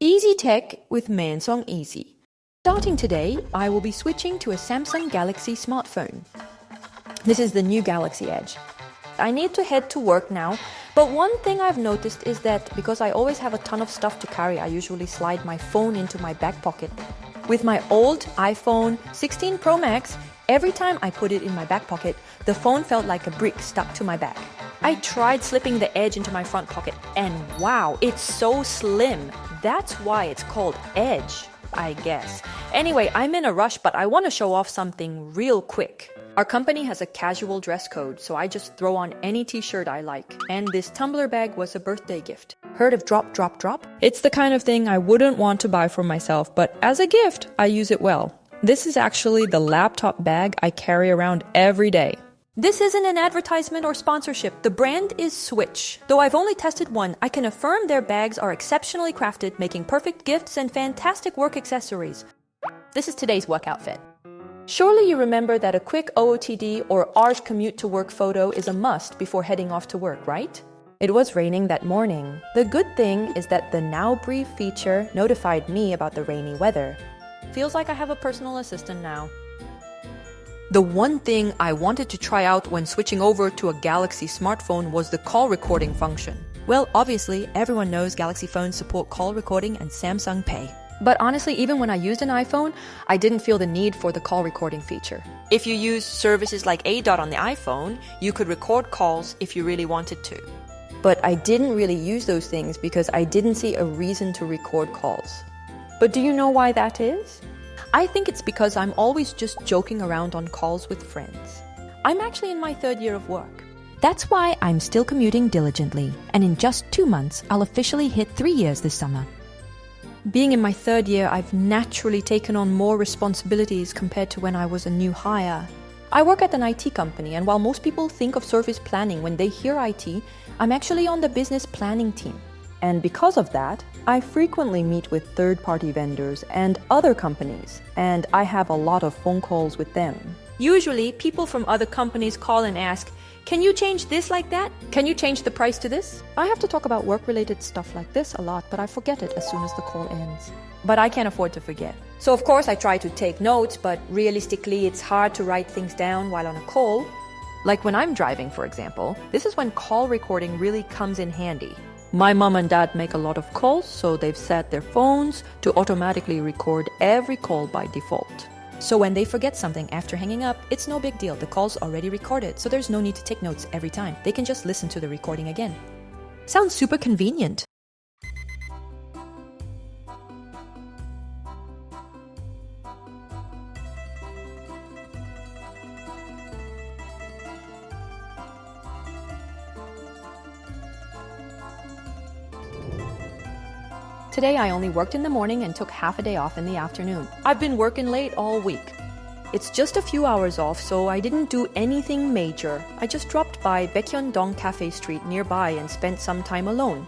Easy Tech with Mansong Easy. Starting today, I will be switching to a Samsung Galaxy smartphone. This is the new Galaxy Edge. I need to head to work now, but one thing I've noticed is that because I always have a ton of stuff to carry, I usually slide my phone into my back pocket. With my old iPhone 16 Pro Max, every time I put it in my back pocket, the phone felt like a brick stuck to my back. I tried slipping the Edge into my front pocket, and wow, it's so slim. That's why it's called Edge, I guess. Anyway, I'm in a rush, but I want to show off something real quick. Our company has a casual dress code, so I just throw on any t-shirt I like. And this tumbler bag was a birthday gift. Heard of drop, drop, drop? It's the kind of thing I wouldn't want to buy for myself, but as a gift, I use it well. This is actually the laptop bag I carry around every day. This isn't an advertisement or sponsorship. The brand is Switch. Though I've only tested one, I can affirm their bags are exceptionally crafted, making perfect gifts and fantastic work accessories. This is today's work outfit. Surely you remember that a quick OOTD or ARJ commute to work photo is a must before heading off to work, right? It was raining that morning. The good thing is that the Now Brief feature notified me about the rainy weather. Feels like I have a personal assistant now. The one thing I wanted to try out when switching over to a Galaxy smartphone was the call recording function. Well, obviously, everyone knows Galaxy phones support call recording and Samsung Pay. But honestly, even when I used an iPhone, I didn't feel the need for the call recording feature. If you use services like ADOT on the iPhone, you could record calls if you really wanted to. But I didn't really use those things because I didn't see a reason to record calls. But do you know why that is? I think it's because I'm always just joking around on calls with friends. I'm actually in my 3rd year of work. That's why I'm still commuting diligently, and in just 2 months, I'll officially hit 3 years this summer. Being in my 3rd year, I've naturally taken on more responsibilities compared to when I was a new hire. I work at an IT company, and while most people think of service planning when they hear IT, I'm actually on the business planning team. And because of that, I frequently meet with third-party vendors and other companies, and I have a lot of phone calls with them. Usually, people from other companies call and ask, "Can you change this like that? Can you change the price to this?" I have to talk about work-related stuff like this a lot, but I forget it as soon as the call ends. But I can't afford to forget. So of course I try to take notes, but realistically it's hard to write things down while on a call. Like when I'm driving, for example, this is when call recording really comes in handy. My mom and dad make a lot of calls, so they've set their phones to automatically record every call by default. So when they forget something after hanging up, it's no big deal. The call's already recorded, so there's no need to take notes every time. They can just listen to the recording again. Sounds super convenient. Today I only worked in the morning and took half a day off in the afternoon. I've been working late all week. It's just a few hours off, so I didn't do anything major. I just dropped by Baekhyun-dong Cafe Street nearby and spent some time alone.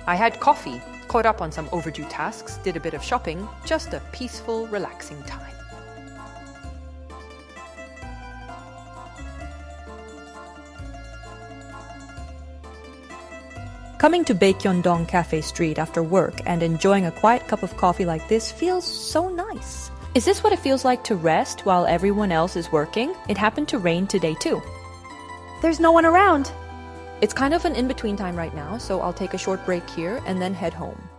I had coffee, caught up on some overdue tasks, did a bit of shopping, just a peaceful, relaxing time. Coming to Baekhyun-dong Cafe Street after work and enjoying a quiet cup of coffee like this feels so nice. Is this what it feels like to rest while everyone else is working? It happened to rain today too. There's no one around. It's kind of an in-between time right now, so I'll take a short break here and then head home.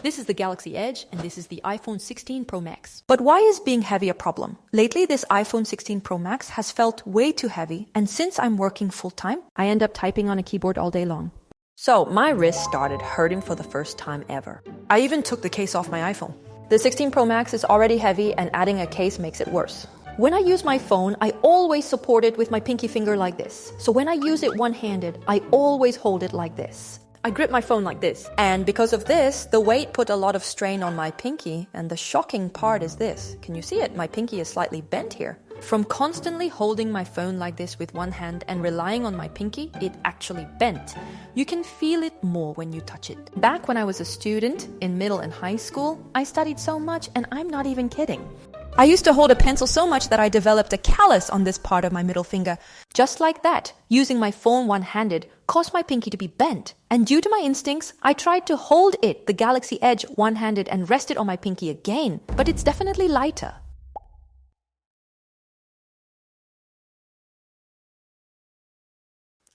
This is the Galaxy Edge and this is the iPhone 16 Pro Max. But why is being heavy a problem? Lately, this iPhone 16 Pro Max has felt way too heavy, and since I'm working full-time, I end up typing on a keyboard all day long. So my wrist started hurting for the first time ever. I even took the case off my iPhone. The 16 Pro Max is already heavy and adding a case makes it worse. When I use my phone, I always support it with my pinky finger like this. So when I use it one-handed, I always hold it like this. I grip my phone like this. And because of this, the weight put a lot of strain on my pinky, and the shocking part is this. Can you see it? My pinky is slightly bent here. From constantly holding my phone like this with one hand and relying on my pinky, it actually bent. You can feel it more when you touch it. Back when I was a student in middle and high school, I studied so much, and I'm not even kidding. I used to hold a pencil so much that I developed a callus on this part of my middle finger. Just like that, using my phone one-handed caused my pinky to be bent. And due to my instincts, I tried to hold it, the Galaxy Edge, one-handed and rest it on my pinky again. But it's definitely lighter.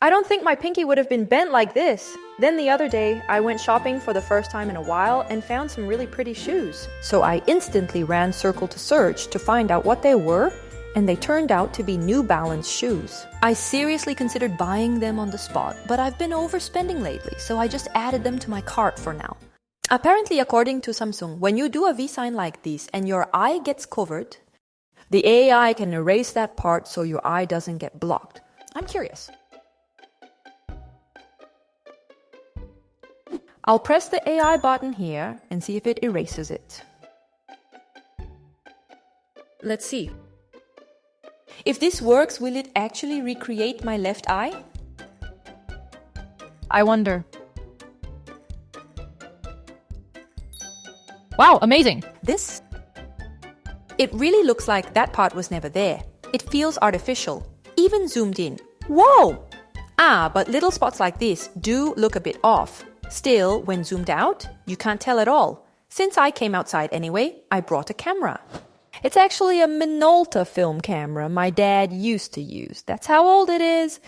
I don't think my pinky would have been bent like this. Then the other day, I went shopping for the first time in a while and found some really pretty shoes. So I instantly ran circle to search to find out what they were, and they turned out to be New Balance shoes. I seriously considered buying them on the spot, but I've been overspending lately, so I just added them to my cart for now. Apparently, according to Samsung, when you do a V sign like this and your eye gets covered, the AI can erase that part so your eye doesn't get blocked. I'm curious. I'll press the AI button here and see if it erases it. Let's see. If this works, will it actually recreate my left eye? I wonder. Wow, amazing! This? It really looks like that part was never there. It feels artificial, even zoomed in. Whoa! But little spots like this do look a bit off. Still, when zoomed out, you can't tell at all. Since I came outside anyway, I brought a camera. It's actually a Minolta film camera my dad used to use. That's how old it is.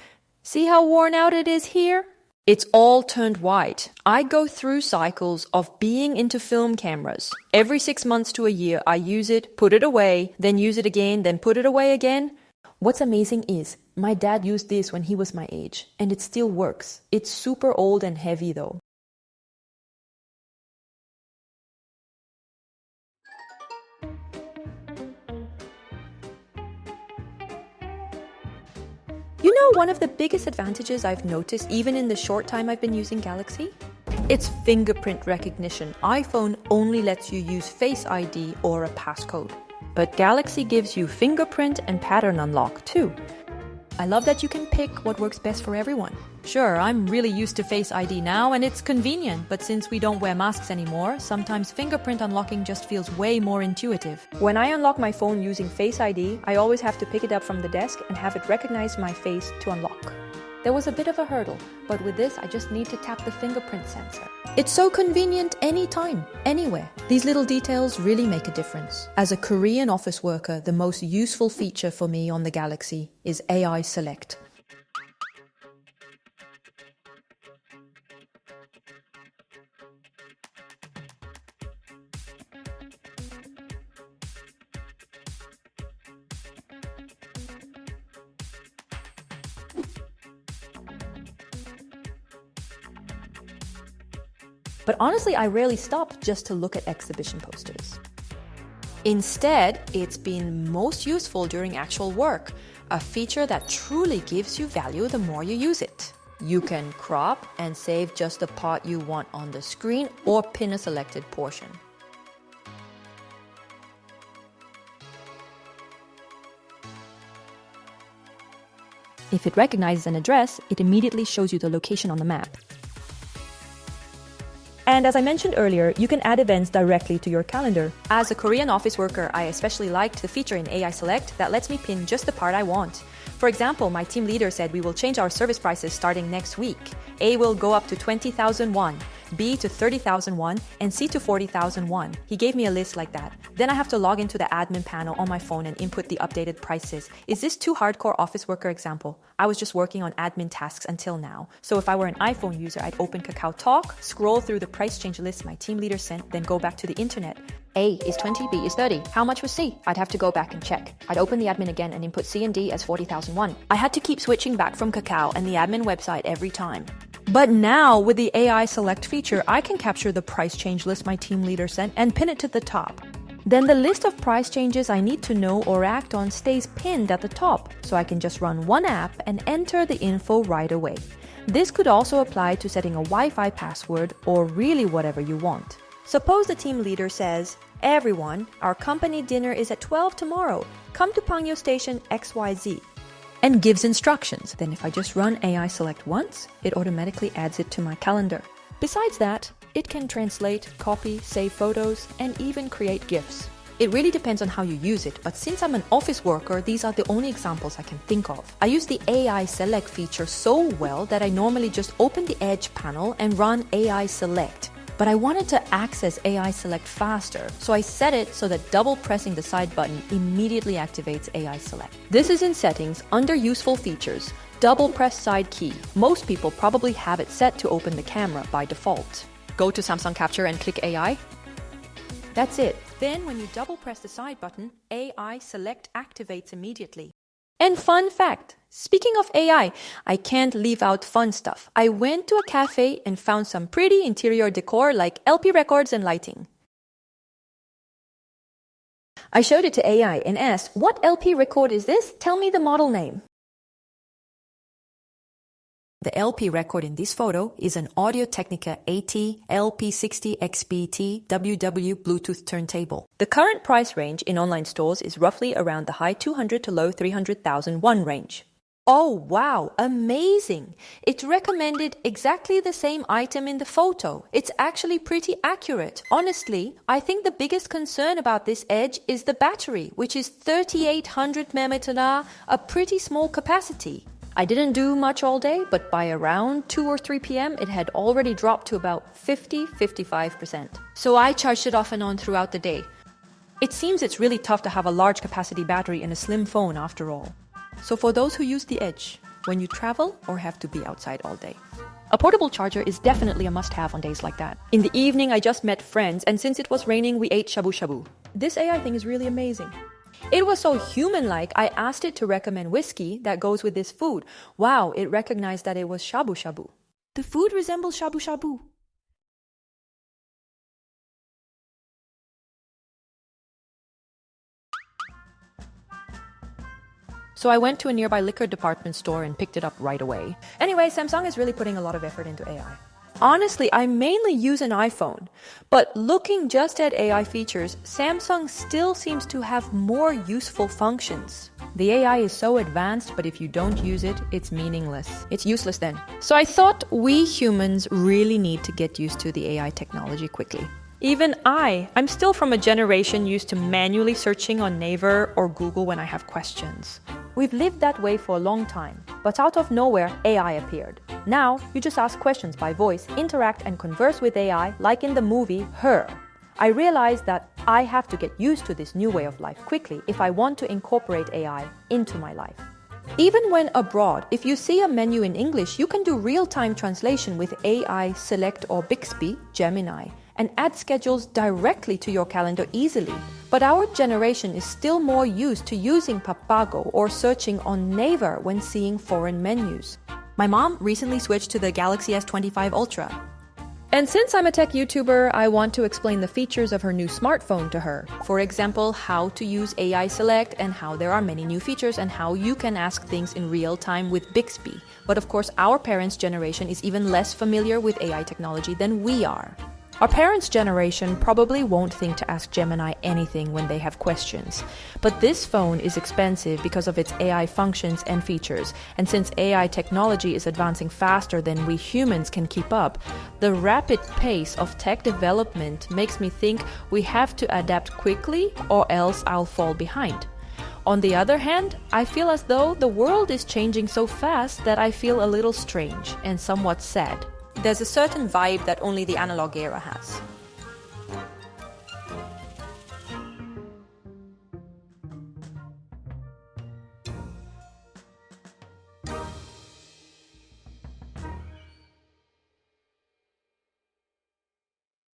See how worn out it is here? It's all turned white. I go through cycles of being into film cameras. Every 6 months to a year, I use it, put it away, then use it again, then put it away again. What's amazing is, my dad used this when he was my age, and it still works. It's super old and heavy though. You know, one of the biggest advantages I've noticed even in the short time I've been using Galaxy? It's fingerprint recognition. iPhone only lets you use Face ID or a passcode. But Galaxy gives you fingerprint and pattern unlock too. I love that you can pick what works best for everyone. Sure, I'm really used to Face ID now and it's convenient, but since we don't wear masks anymore, sometimes fingerprint unlocking just feels way more intuitive. When I unlock my phone using Face ID, I always have to pick it up from the desk and have it recognize my face to unlock. There was a bit of a hurdle, but with this I just need to tap the fingerprint sensor. It's so convenient anytime, anywhere. These little details really make a difference. As a Korean office worker, the most useful feature for me on the Galaxy is AI Select. But honestly, I rarely stop just to look at exhibition posters. Instead, it's been most useful during actual work, a feature that truly gives you value the more you use it. You can crop and save just the part you want on the screen or pin a selected portion. If it recognizes an address, it immediately shows you the location on the map. And as I mentioned earlier, you can add events directly to your calendar. As a Korean office worker, I especially liked the feature in AI Select that lets me pin just the part I want. For example, my team leader said we will change our service prices starting next week. A will go up to 20,000 won, B to 30,000 won, and C to 40,000 won. He gave me a list like that. Then I have to log into the admin panel on my phone and input the updated prices. Is this too hardcore office worker example? I was just working on admin tasks until now. So if I were an iPhone user, I'd open Kakao Talk, scroll through the price change list my team leader sent, then go back to the internet. A is 20, B is 30. How much was C? I'd have to go back and check. I'd open the admin again and input C and D as 40,000 won. I had to keep switching back from Kakao and the admin website every time. But now, with the AI Select feature, I can capture the price change list my team leader sent and pin it to the top. Then the list of price changes I need to know or act on stays pinned at the top, so I can just run one app and enter the info right away. This could also apply to setting a Wi-Fi password or really whatever you want. Suppose the team leader says, "Everyone, our company dinner is at 12 tomorrow. Come to Pangyo station XYZ." And gives instructions. Then if I just run AI Select once, it automatically adds it to my calendar. Besides that, it can translate, copy, save photos, and even create GIFs. It really depends on how you use it, but since I'm an office worker, these are the only examples I can think of. I use the AI Select feature so well that I normally just open the Edge panel and run AI Select. But I wanted to access AI Select faster, so I set it so that double pressing the side button immediately activates AI Select. This is in Settings, under Useful Features, double press side key. Most people probably have it set to open the camera by default. Go to Samsung Capture and click AI. That's it. Then when you double press the side button, AI Select activates immediately. And fun fact, speaking of AI, I can't leave out fun stuff. I went to a cafe and found some pretty interior decor like LP records and lighting. I showed it to AI and asked, "What LP record is this? Tell me the model name." The LP record in this photo is an Audio-Technica AT LP60 XBT WW Bluetooth turntable. The current price range in online stores is roughly around the high 200 to low 300,000 won range. Oh wow, amazing! It recommended exactly the same item in the photo. It's actually pretty accurate. Honestly, I think the biggest concern about this Edge is the battery, which is 3800 mAh, a pretty small capacity. I didn't do much all day, but by around 2 or 3 p.m. it had already dropped to about 50-55%. So I charged it off and on throughout the day. It seems it's really tough to have a large capacity battery in a slim phone after all. So for those who use the Edge, when you travel or have to be outside all day, a portable charger is definitely a must-have on days like that. In the evening, I just met friends, and since it was raining, we ate shabu shabu. This AI thing is really amazing. It was so human-like, I asked it to recommend whiskey that goes with this food. Wow, it recognized that it was shabu shabu. The food resembles shabu shabu. So I went to a nearby liquor department store and picked it up right away. Anyway, Samsung is really putting a lot of effort into AI. Honestly, I mainly use an iPhone, but looking just at AI features, Samsung still seems to have more useful functions. The AI is so advanced, but if you don't use it, it's meaningless. It's useless then. So I thought we humans really need to get used to the AI technology quickly. Even I'm still from a generation used to manually searching on Naver or Google when I have questions. We've lived that way for a long time, but out of nowhere, AI appeared. Now, you just ask questions by voice, interact and converse with AI like in the movie Her. I realized that I have to get used to this new way of life quickly if I want to incorporate AI into my life. Even when abroad, if you see a menu in English, you can do real-time translation with AI Select or Bixby, Gemini, and add schedules directly to your calendar easily. But our generation is still more used to using Papago or searching on Naver when seeing foreign menus. My mom recently switched to the Galaxy S25 Ultra. And since I'm a tech YouTuber, I want to explain the features of her new smartphone to her. For example, how to use AI Select and how there are many new features and how you can ask things in real time with Bixby. But of course, our parents' generation is even less familiar with AI technology than we are. Our parents' generation probably won't think to ask Gemini anything when they have questions. But this phone is expensive because of its AI functions and features. And since AI technology is advancing faster than we humans can keep up, the rapid pace of tech development makes me think we have to adapt quickly or else I'll fall behind. On the other hand, I feel as though the world is changing so fast that I feel a little strange and somewhat sad. There's a certain vibe that only the analog era has.